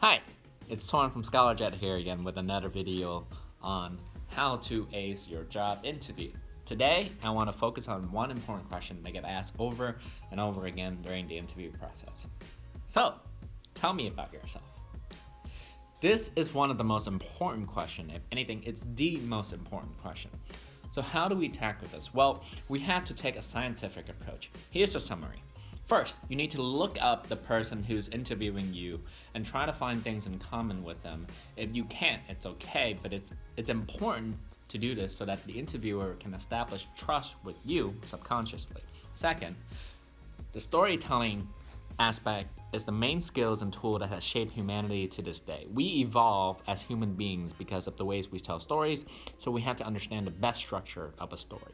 Hi, it's Torn from ScholarJet here again with another video on how to ace your job interview. Today, I want to focus on one important question that get asked over and over again during the interview process. So, tell me about yourself. This is one of the most important questions. If anything, it's the most important question. So how do we tackle this? Well, we have to take a scientific approach. Here's a summary. First, you need to look up the person who's interviewing you and try to find things in common with them. If you can't, it's okay, but it's important to do this so that the interviewer can establish trust with you subconsciously. Second, the storytelling aspect is the main skills and tool that has shaped humanity to this day. We evolve as human beings because of the ways we tell stories, so we have to understand the best structure of a story.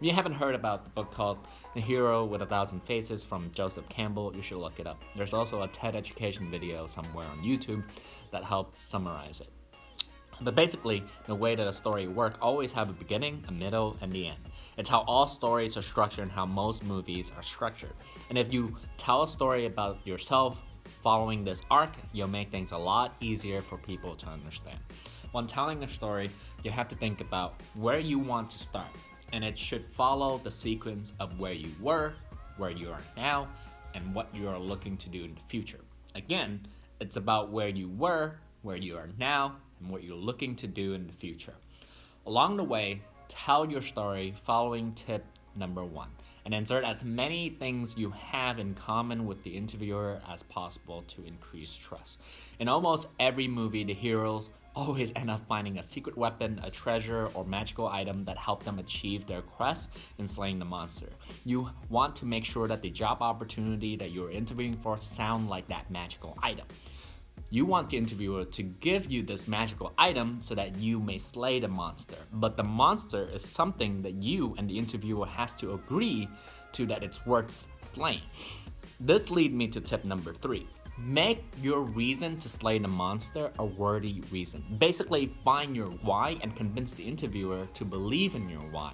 If you haven't heard about the book called The Hero with a Thousand Faces from Joseph Campbell, you should look it up. There's also a TED Education video somewhere on YouTube that helps summarize it. But basically, the way that a story works always have a beginning, a middle, and the end. It's how all stories are structured and how most movies are structured. And if you tell a story about yourself following this arc, you'll make things a lot easier for people to understand. When telling a story, you have to think about where you want to start. And it should follow the sequence of where you were, where you are now, and what you are looking to do in the future. Again, it's about where you were, where you are now, and what you're looking to do in the future. Along the way, tell your story following tip number 1 and insert as many things you have in common with the interviewer as possible to increase trust. In almost every movie, the heroes always end up finding a secret weapon, a treasure, or magical item that help them achieve their quest in slaying the monster. You want to make sure that the job opportunity that you're interviewing for sound like that magical item. You want the interviewer to give you this magical item so that you may slay the monster. But the monster is something that you and the interviewer has to agree to that it's worth slaying. This leads me to tip number 3. Make your reason to slay the monster a worthy reason. Basically, find your why and convince the interviewer to believe in your why.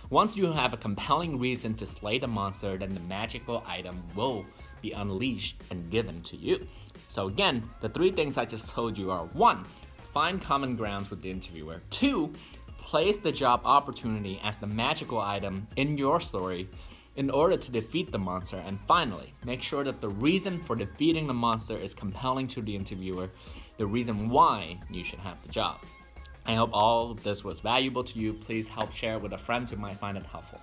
Once you have a compelling reason to slay the monster, then the magical item will be unleashed and given to you. So again, the 3 things I just told you are 1. Find common grounds with the interviewer. 2. Place the job opportunity as the magical item in your story in order to defeat the monster. And finally, make sure that the reason for defeating the monster is compelling to the interviewer, the reason why you should have the job. I hope all of this was valuable to you. Please help share with the friends who might find it helpful.